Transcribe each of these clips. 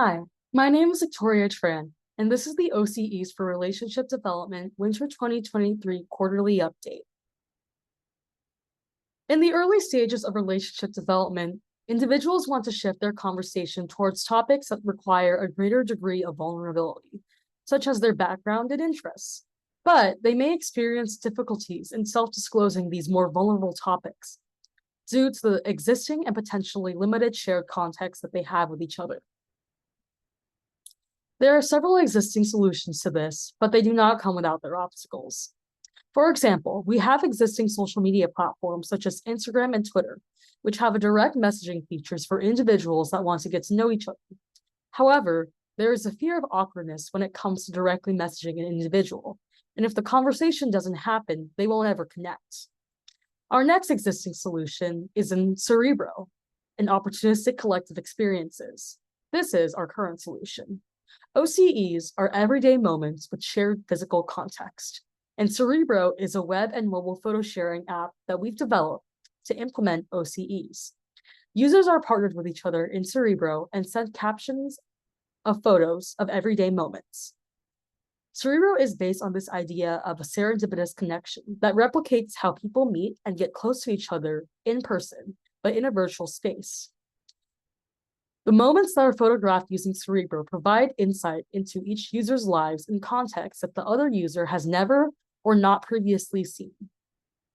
Hi, my name is Victoria Tran, and this is the OCEs for Relationship Development Winter 2023 Quarterly Update. In the early stages of relationship development, individuals want to shift their conversation towards topics that require a greater degree of vulnerability, such as their background and interests. But they may experience difficulties in self-disclosing these more vulnerable topics due to the existing and potentially limited shared context that they have with each other. There are several existing solutions to this, but they do not come without their obstacles. For example, we have existing social media platforms such as Instagram and Twitter, which have a direct messaging features for individuals that want to get to know each other. However, there is a fear of awkwardness when it comes to directly messaging an individual, and if the conversation doesn't happen, they won't ever connect. Our next existing solution is in Cerebro, an opportunistic collective experiences. This is our current solution. OCEs are everyday moments with shared physical context, and Cerebro is a web and mobile photo sharing app that we've developed to implement OCEs. Users are partnered with each other in Cerebro and send captions of photos of everyday moments. Cerebro is based on this idea of a serendipitous connection that replicates how people meet and get close to each other in person, but in a virtual space. The moments that are photographed using Cerebro provide insight into each user's lives in context that the other user has never or not previously seen.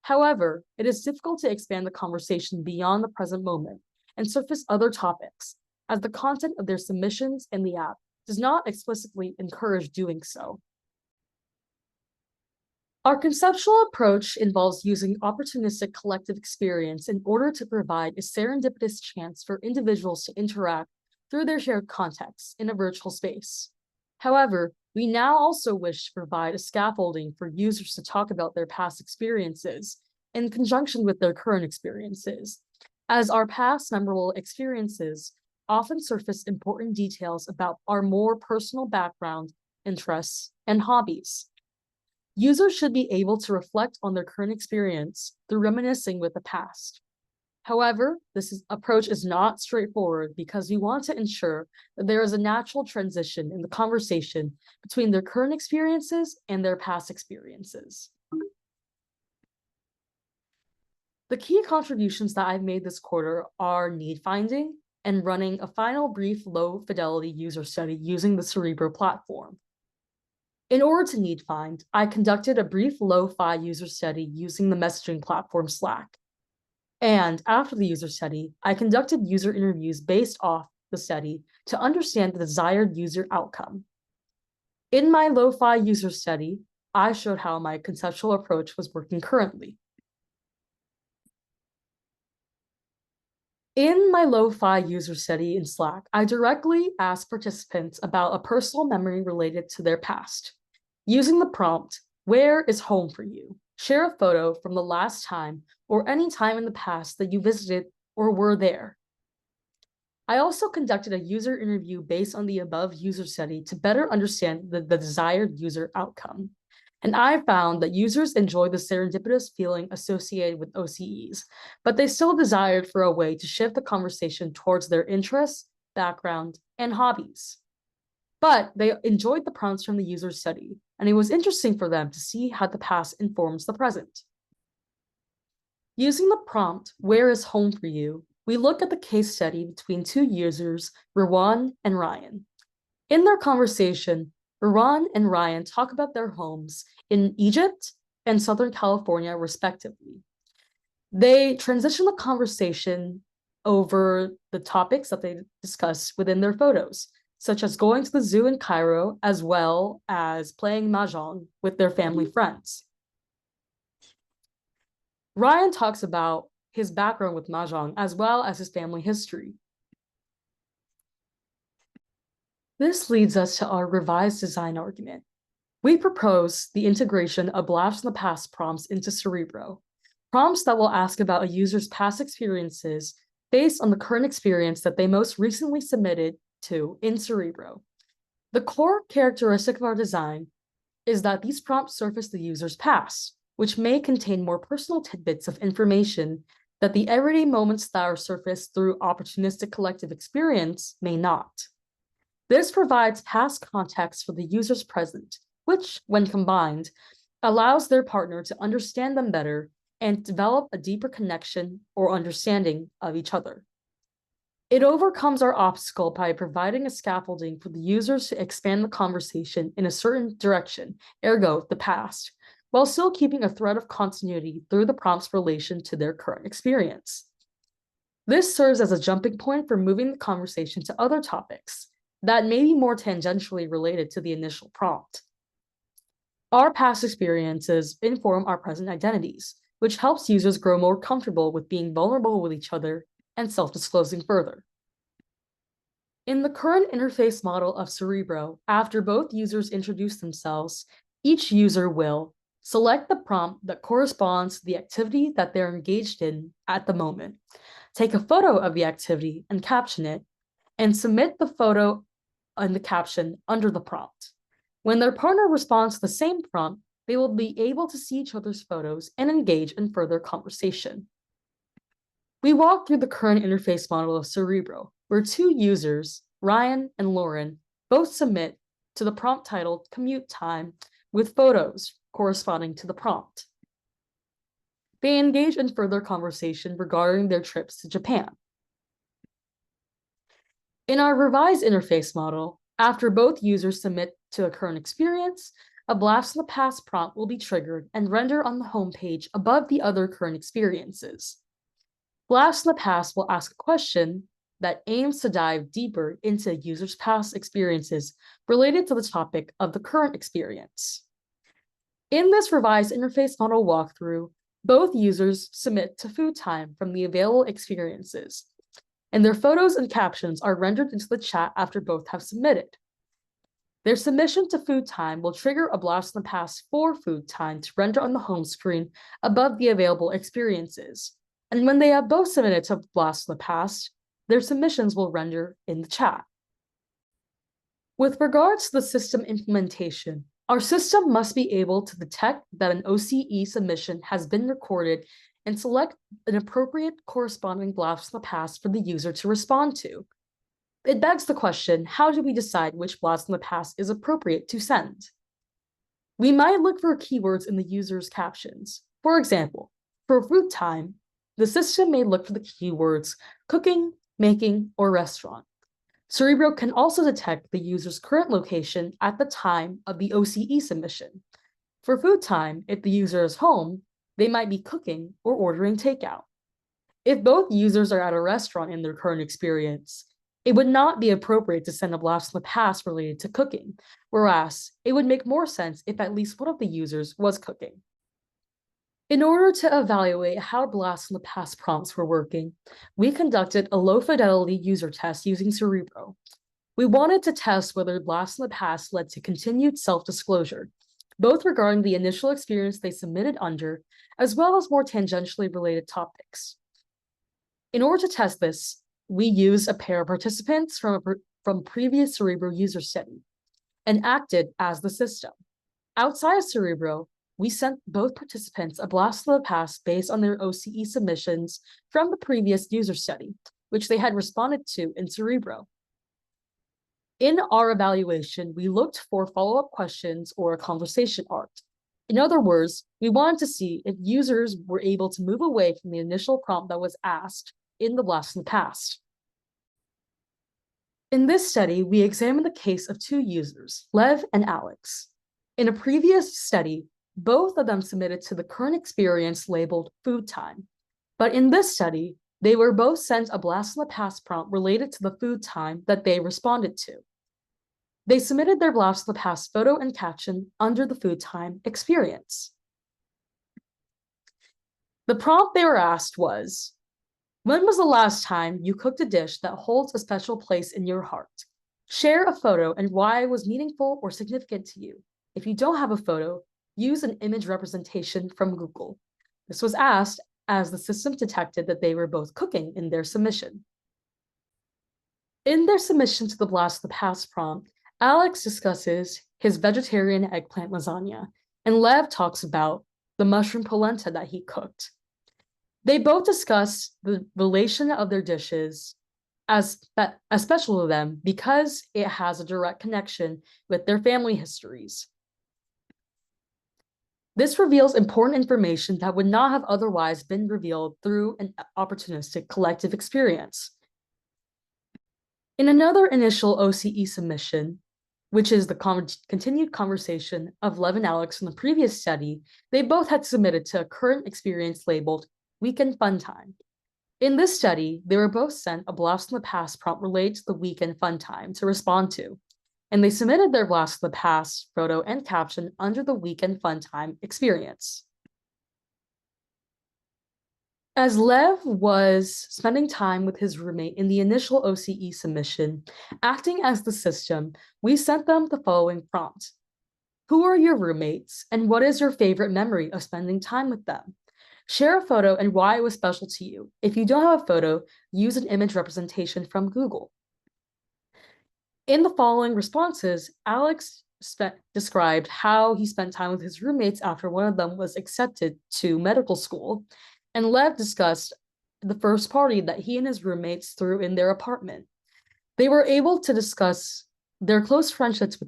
However, it is difficult to expand the conversation beyond the present moment and surface other topics, as the content of their submissions in the app does not explicitly encourage doing so. Our conceptual approach involves using opportunistic collective experience in order to provide a serendipitous chance for individuals to interact through their shared contexts in a virtual space. However, we now also wish to provide a scaffolding for users to talk about their past experiences in conjunction with their current experiences, as our past memorable experiences often surface important details about our more personal background, interests, and hobbies. Users should be able to reflect on their current experience through reminiscing with the past. However, approach is not straightforward because we want to ensure that there is a natural transition in the conversation between their current experiences and their past experiences. The key contributions that I've made this quarter are need finding and running a final brief low-fidelity user study using the Cerebro platform. In order to need find, I conducted a brief lo-fi user study using the messaging platform Slack. And after the user study, I conducted user interviews based off the study to understand the desired user outcome. In my lo-fi user study, I showed how my conceptual approach was working currently. In my lo-fi user study in Slack, I directly asked participants about a personal memory related to their past. Using the prompt, "Where is home for you?" Share a photo from the last time or any time in the past that you visited or were there. I also conducted a user interview based on the above user study to better understand the desired user outcome. And I found that users enjoyed the serendipitous feeling associated with OCEs, but they still desired for a way to shift the conversation towards their interests, background, and hobbies. But they enjoyed the prompts from the user study, and it was interesting for them to see how the past informs the present. Using the prompt, "Where is home for you?" we look at the case study between two users, Rowan and Ryan. In their conversation, Rowan and Ryan talk about their homes in Egypt and Southern California, respectively. They transition the conversation over the topics that they discuss within their photos, such as going to the zoo in Cairo, as well as playing mahjong with their family friends. Ryan talks about his background with mahjong, as well as his family history. This leads us to our revised design argument. We propose the integration of blast from the past prompts into Cerebro, prompts that will ask about a user's past experiences based on the current experience that they most recently submitted to in Cerebro. The core characteristic of our design is that these prompts surface the user's past, which may contain more personal tidbits of information that the everyday moments that are surfaced through opportunistic collective experience may not. This provides past context for the user's present, which, when combined, allows their partner to understand them better and develop a deeper connection or understanding of each other. It overcomes our obstacle by providing a scaffolding for the users to expand the conversation in a certain direction, ergo, the past, while still keeping a thread of continuity through the prompt's relation to their current experience. This serves as a jumping point for moving the conversation to other topics that may be more tangentially related to the initial prompt. Our past experiences inform our present identities, which helps users grow more comfortable with being vulnerable with each other and self-disclosing further. In the current interface model of Cerebro, after both users introduce themselves, each user will select the prompt that corresponds to the activity that they're engaged in at the moment, take a photo of the activity and caption it, and submit the photo and the caption under the prompt. When their partner responds to the same prompt, they will be able to see each other's photos and engage in further conversation. We walked through the current interface model of Cerebro, where two users, Ryan and Lauren, both submit to the prompt titled Commute Time with photos corresponding to the prompt. They engage in further conversation regarding their trips to Japan. In our revised interface model, after both users submit to a current experience, a blast from the past prompt will be triggered and rendered on the home page above the other current experiences. Blast from the past will ask a question that aims to dive deeper into a user's past experiences related to the topic of the current experience. In this revised interface model walkthrough, both users submit to food time from the available experiences, and their photos and captions are rendered into the chat after both have submitted. Their submission to food time will trigger a blast from the past for food time to render on the home screen above the available experiences. And when they have both submitted to blast from the past, their submissions will render in the chat. With regards to the system implementation, our system must be able to detect that an OCE submission has been recorded and select an appropriate corresponding blast from the past for the user to respond to. It begs the question, how do we decide which blast from the past is appropriate to send? We might look for keywords in the user's captions. For example, for food time, the system may look for the keywords cooking, making, or restaurant. Cerebro can also detect the user's current location at the time of the OCE submission. For food time, if the user is home, they might be cooking or ordering takeout. If both users are at a restaurant in their current experience, it would not be appropriate to send a blast from the past related to cooking, whereas it would make more sense if at least one of the users was cooking. In order to evaluate how blasts from the past prompts were working, we conducted a low-fidelity user test using Cerebro. We wanted to test whether blasts from the past led to continued self-disclosure, both regarding the initial experience they submitted under, as well as more tangentially related topics. In order to test this, we used a pair of participants from previous Cerebro user study and acted as the system. Outside of Cerebro, we sent both participants a blast from the past based on their OCE submissions from the previous user study, which they had responded to in Cerebro. In our evaluation, we looked for follow-up questions or a conversation arc. In other words, we wanted to see if users were able to move away from the initial prompt that was asked in the blast from the past. In this study, we examined the case of two users, Lev and Alex. In a previous study, both of them submitted to the current experience labeled food time. But in this study, they were both sent a blast from the past prompt related to the food time that they responded to. They submitted their blast from the past photo and caption under the food time experience. The prompt they were asked was, when was the last time you cooked a dish that holds a special place in your heart? Share a photo and why it was meaningful or significant to you. If you don't have a photo, use an image representation from Google. This was asked as the system detected that they were both cooking in their submission. In their submission to the blast from the past prompt, Alex discusses his vegetarian eggplant lasagna, and Lev talks about the mushroom polenta that he cooked. They both discuss the relation of their dishes as special to them because it has a direct connection with their family histories. This reveals important information that would not have otherwise been revealed through an opportunistic collective experience. In another initial OCE submission, which is the continued conversation of Lev and Alex from the previous study, they both had submitted to a current experience labeled Weekend Fun Time. In this study, they were both sent a blast from the past prompt related to the weekend fun time to respond to, and they submitted their blast from the past photo and caption under the weekend fun time experience. As Lev was spending time with his roommate in the initial OCE submission, acting as the system, we sent them the following prompt. Who are your roommates, and what is your favorite memory of spending time with them? Share a photo and why it was special to you. If you don't have a photo, use an image representation from Google. In the following responses, Alex described how he spent time with his roommates after one of them was accepted to medical school, and Lev discussed the first party that he and his roommates threw in their apartment. They were able to discuss their close friendships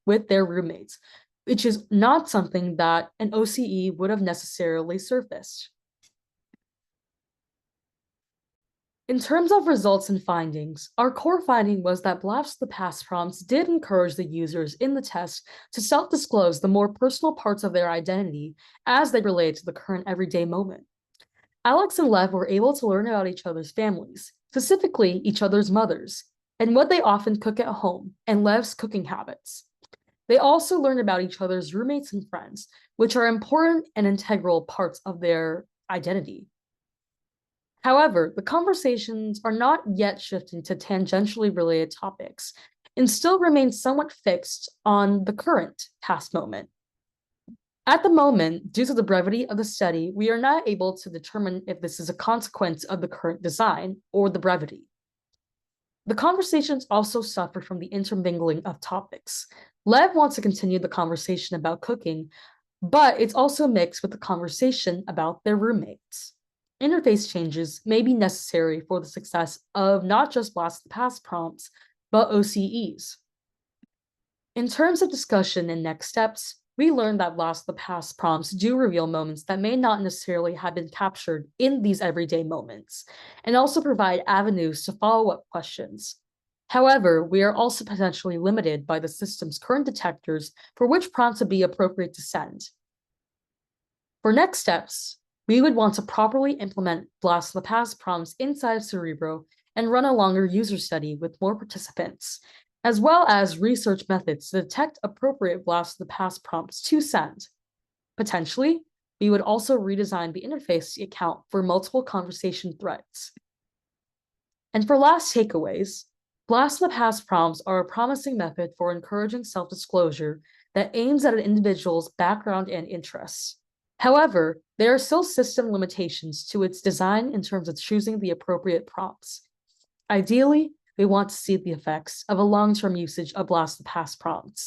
with their roommates, which is not something that an OCE would have necessarily surfaced. In terms of results and findings, our core finding was that Blast the Past prompts did encourage the users in the test to self-disclose the more personal parts of their identity as they relate to the current everyday moment. Alex and Lev were able to learn about each other's families, specifically each other's mothers, and what they often cook at home, and Lev's cooking habits. They also learned about each other's roommates and friends, which are important and integral parts of their identity. However, the conversations are not yet shifting to tangentially related topics and still remain somewhat fixed on the current past moment. At the moment, due to the brevity of the study, we are not able to determine if this is a consequence of the current design or the brevity. The conversations also suffer from the intermingling of topics. Lev wants to continue the conversation about cooking, but it's also mixed with the conversation about their roommates. Interface changes may be necessary for the success of not just Blast the Past prompts, but OCEs. In terms of discussion and next steps, we learned that Blast the Past prompts do reveal moments that may not necessarily have been captured in these everyday moments, and also provide avenues to follow-up questions. However, we are also potentially limited by the system's current detectors for which prompts would be appropriate to send. For next steps, we would want to properly implement Blast the Past prompts inside of Cerebro and run a longer user study with more participants, as well as research methods to detect appropriate Blast the Past prompts to send. Potentially, we would also redesign the interface to account for multiple conversation threads. And for last takeaways, Blast the Past prompts are a promising method for encouraging self-disclosure that aims at an individual's background and interests. However, there are still system limitations to its design in terms of choosing the appropriate prompts. Ideally, we want to see the effects of a long-term usage of Blast the Past prompts.